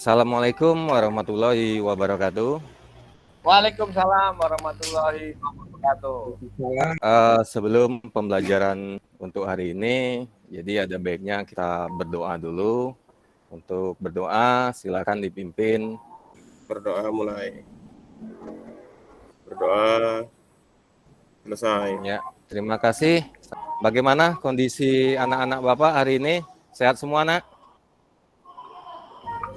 Assalamualaikum warahmatullahi wabarakatuh. Waalaikumsalam warahmatullahi wabarakatuh. Sebelum pembelajaran untuk hari ini, jadi ada baiknya kita berdoa dulu. Untuk berdoa, silakan dipimpin. Berdoa mulai. Berdoa selesai. Ya, terima kasih. Bagaimana kondisi anak-anak Bapak hari ini? Sehat semua, Nak?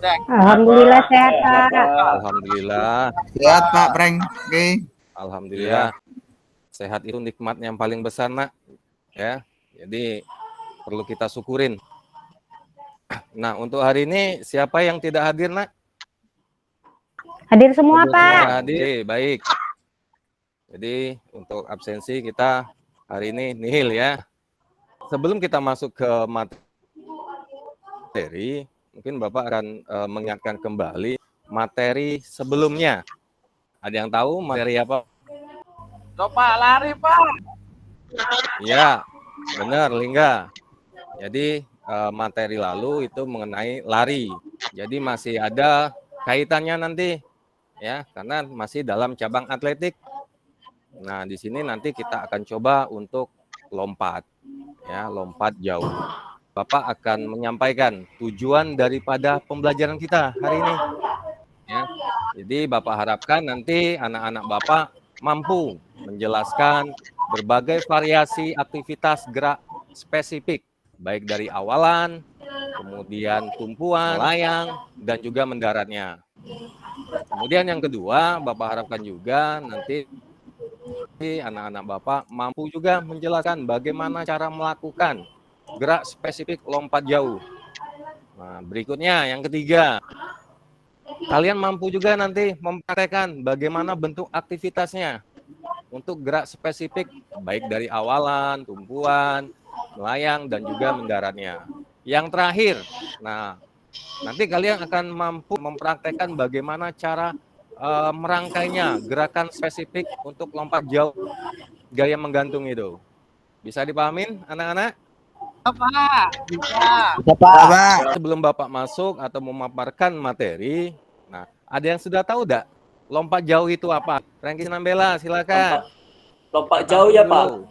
Alhamdulillah sehat, Pak. Alhamdulillah. Sehat Pak Prank. Oke. Alhamdulillah. Sehat itu nikmat yang paling besar, Nak. Ya, jadi perlu kita syukurin. Nah, untuk hari ini siapa yang tidak hadir, Nak? Hadir semua, Pak. Hadir, baik. Jadi untuk absensi kita hari ini nihil ya. Sebelum kita masuk ke materi, mungkin Bapak akan mengingatkan kembali materi sebelumnya. Ada yang tahu materi apa? Coba lari, Pak. Iya, benar, Lingga. Jadi materi lalu itu mengenai lari. Jadi masih ada kaitannya nanti ya, karena masih dalam cabang atletik. Nah, di sini nanti kita akan coba untuk lompat, ya, lompat jauh. Bapak akan menyampaikan tujuan daripada pembelajaran kita hari ini. Ya. Jadi Bapak harapkan nanti anak-anak Bapak mampu menjelaskan berbagai variasi aktivitas gerak spesifik, baik dari awalan, kemudian tumpuan, melayang, dan juga mendaratnya. Kemudian yang kedua, Bapak harapkan juga nanti anak-anak Bapak mampu juga menjelaskan bagaimana cara melakukan gerak spesifik lompat jauh. Nah, berikutnya yang ketiga, kalian mampu juga nanti mempraktekkan bagaimana bentuk aktivitasnya untuk gerak spesifik baik dari awalan, tumpuan, melayang, dan juga mendaratnya. Yang terakhir, nah nanti kalian akan mampu mempraktekkan bagaimana cara merangkainya, gerakan spesifik untuk lompat jauh, gaya menggantung itu. Bisa dipahamin anak-anak? Pak. Bisa. Pak. Sebelum Bapak masuk atau memaparkan materi, nah ada yang sudah tahu enggak lompat jauh itu apa? Franky Nambela, silakan. Lompat jauh ya, Pak.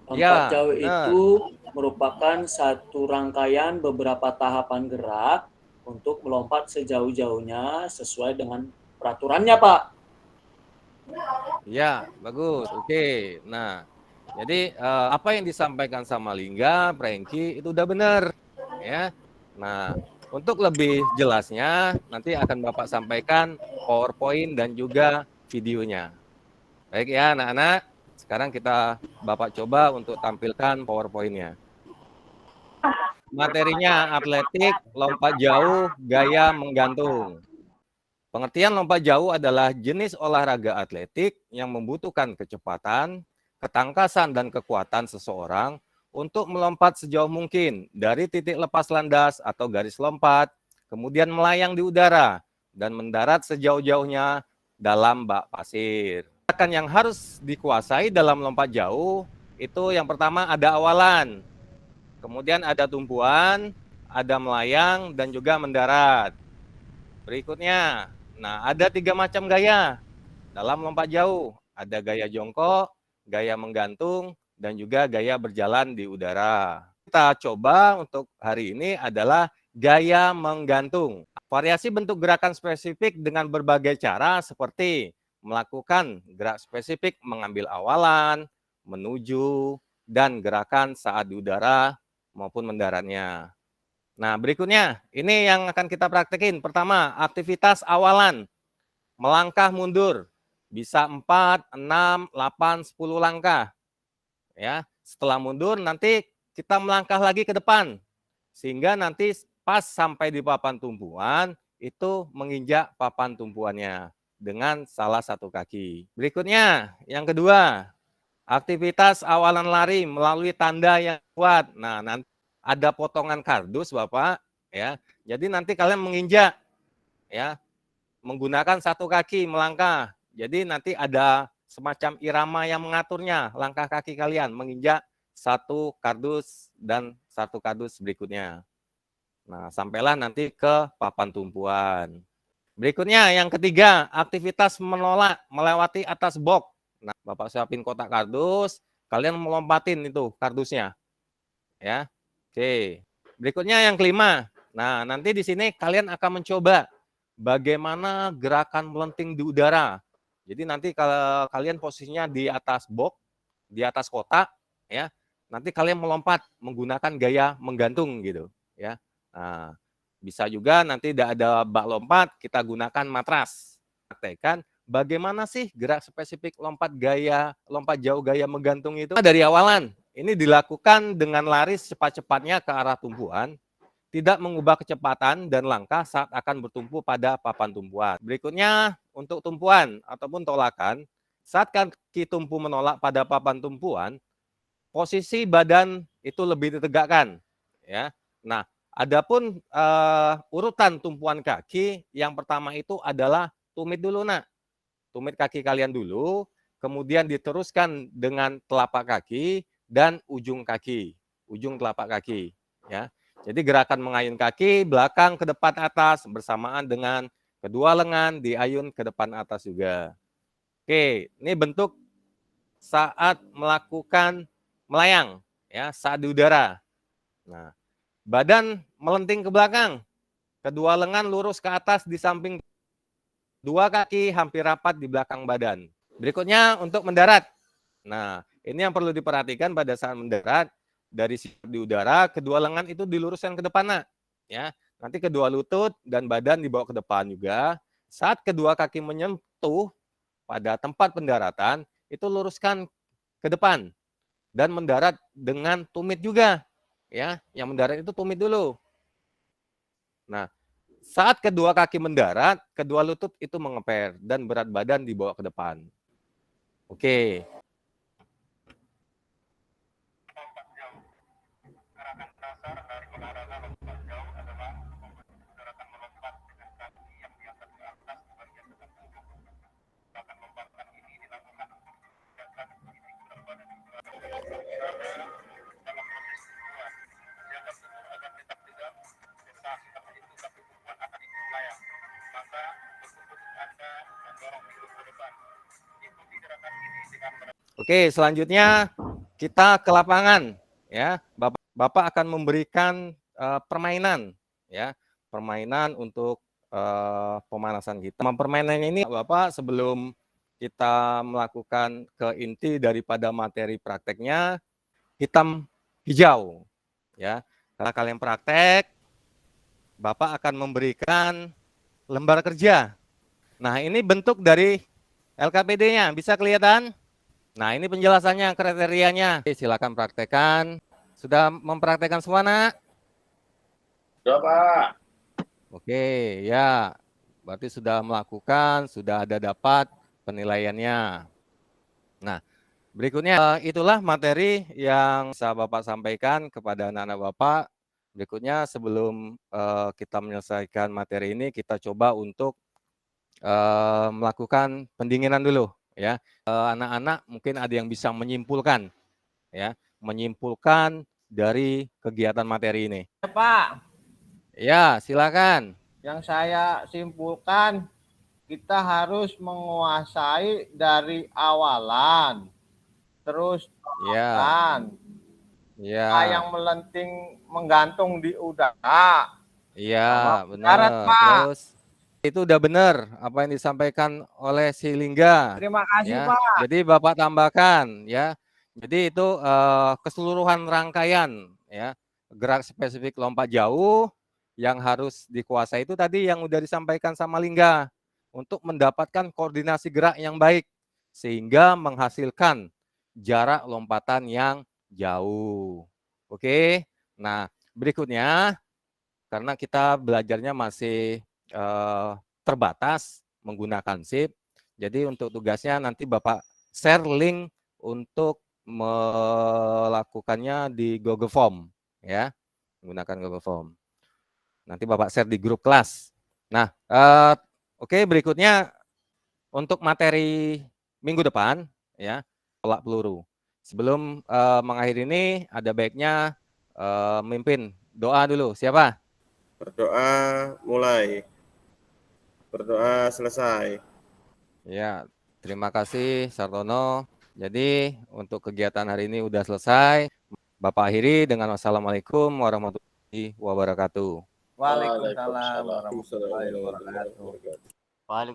Lompat Ya, jauh benar. itu merupakan satu rangkaian beberapa tahapan gerak untuk melompat sejauh-jauhnya sesuai dengan peraturannya, Pak. Ya, bagus. Oke. Nah, jadi apa yang disampaikan sama Lingga, Franky itu udah benar, ya. Nah, untuk lebih jelasnya nanti akan Bapak sampaikan PowerPoint dan juga videonya. Baik ya, anak-anak. Sekarang Bapak coba untuk tampilkan PowerPoint-nya. Materinya atletik, lompat jauh, gaya menggantung. Pengertian lompat jauh adalah jenis olahraga atletik yang membutuhkan kecepatan, ketangkasan, dan kekuatan seseorang untuk melompat sejauh mungkin dari titik lepas landas atau garis lompat, kemudian melayang di udara, dan mendarat sejauh-jauhnya dalam bak pasir. Gerakan yang harus dikuasai dalam lompat jauh itu yang pertama ada awalan, kemudian ada tumpuan, ada melayang, dan juga mendarat. Berikutnya, nah ada 3 macam gaya dalam lompat jauh. Ada gaya jongkok, gaya menggantung, dan juga gaya berjalan di udara. Kita coba untuk hari ini adalah gaya menggantung. Variasi bentuk gerakan spesifik dengan berbagai cara seperti melakukan gerak spesifik mengambil awalan, menuju, dan gerakan saat di udara maupun mendaratnya. Nah, berikutnya, ini yang akan kita praktekin. Pertama, aktivitas awalan. Melangkah mundur. Bisa 4, 6, 8, 10 langkah. Ya, setelah mundur nanti kita melangkah lagi ke depan. Sehingga nanti pas sampai di papan tumpuan, itu menginjak papan tumpuannya dengan salah satu kaki. Berikutnya, yang kedua, aktivitas awalan lari melalui tanda yang kuat. Nah, nanti ada potongan kardus, Bapak, ya. Jadi nanti kalian menginjak, ya, menggunakan satu kaki melangkah. Jadi nanti ada semacam irama yang mengaturnya, langkah kaki kalian menginjak satu kardus dan satu kardus berikutnya. Nah, sampailah nanti ke papan tumpuan. Berikutnya yang ketiga, aktivitas menolak melewati atas box. Nah, Bapak siapin kotak kardus, kalian melompatin itu kardusnya. Ya. Oke. Berikutnya yang kelima. Nah, nanti di sini kalian akan mencoba bagaimana gerakan melenting di udara. Jadi nanti kalau kalian posisinya di atas box, di atas kotak, ya, nanti kalian melompat menggunakan gaya menggantung gitu, ya. Nah, bisa juga nanti tidak ada bak lompat, kita gunakan matras. Praktekkan bagaimana sih gerak spesifik lompat jauh gaya menggantung itu. Dari awalan, ini dilakukan dengan lari secepat-cepatnya ke arah tumpuan, tidak mengubah kecepatan dan langkah saat akan bertumpu pada papan tumpuan. Berikutnya, untuk tumpuan ataupun tolakan, saat kaki tumpu menolak pada papan tumpuan, posisi badan itu lebih ditegakkan, ya. Nah, adapun urutan tumpuan kaki, yang pertama itu adalah tumit dulu, nak. Tumit kaki kalian dulu, kemudian diteruskan dengan telapak kaki dan ujung kaki, ujung telapak kaki, ya. Jadi gerakan mengayun kaki belakang ke depan atas bersamaan dengan kedua lengan diayun ke depan atas juga. Oke, ini bentuk saat melakukan melayang, ya, saat di udara. Nah, badan melenting ke belakang, kedua lengan lurus ke atas di samping, dua kaki hampir rapat di belakang badan. Berikutnya untuk mendarat. Nah, ini yang perlu diperhatikan pada saat mendarat, dari di udara, kedua lengan itu diluruskan ke depan, nak. Ya, nanti kedua lutut dan badan dibawa ke depan juga. Saat kedua kaki menyentuh pada tempat pendaratan, itu luruskan ke depan dan mendarat dengan tumit juga, ya. Yang mendarat itu tumit dulu. Nah, saat kedua kaki mendarat, kedua lutut itu mengeper dan berat badan dibawa ke depan. Oke. Oke, selanjutnya kita ke lapangan, ya. Bapak akan memberikan permainan, ya, permainan untuk pemanasan kita. Permainan ini, Bapak, sebelum kita melakukan ke inti daripada materi prakteknya, hitam hijau, ya. Kalau kalian praktek, Bapak akan memberikan lembar kerja. Nah, ini bentuk dari LKPD-nya, bisa kelihatan? Nah, ini penjelasannya, kriterianya. Oke, silakan praktekkan. Sudah mempraktekkan semua, nak? Sudah, Pak. Oke, ya. Berarti sudah melakukan, sudah ada dapat penilaiannya. Nah, berikutnya itulah materi yang bisa Bapak sampaikan kepada anak-anak Bapak. Berikutnya sebelum kita menyelesaikan materi ini, kita coba untuk melakukan pendinginan dulu, ya. Anak-anak mungkin ada yang bisa menyimpulkan, ya, menyimpulkan dari kegiatan materi ini. Ya, Pak. Ya, silakan. Yang saya simpulkan, kita harus menguasai dari awalan, terus Ya, kan, ya, yang melenting menggantung di udara. iya, Sama benar. darat, Pak. Terus itu udah benar apa yang disampaikan oleh si Lingga. Terima kasih, Ya, Pak. jadi Bapak tambahkan, ya. Jadi itu keseluruhan rangkaian, ya, gerak spesifik lompat jauh yang harus dikuasai itu tadi yang udah disampaikan sama Lingga untuk mendapatkan koordinasi gerak yang baik sehingga menghasilkan jarak lompatan yang jauh. Oke. Nah, berikutnya karena kita belajarnya masih terbatas menggunakan SIP, jadi untuk tugasnya nanti Bapak share link untuk melakukannya di Google Form, ya, menggunakan Google Form. Nanti Bapak share di grup kelas. Nah, oke, berikutnya untuk materi minggu depan, ya, tolak peluru. Sebelum mengakhiri ini, ada baiknya mimpin doa dulu. Siapa? Berdoa mulai. Berdoa selesai. Ya, terima kasih Sartono. Jadi untuk kegiatan hari ini udah selesai. Bapak akhiri dengan wassalamualaikum warahmatullahi wabarakatuh. Waalaikumsalam warahmatullahi wabarakatuh. Waalaikumsalam.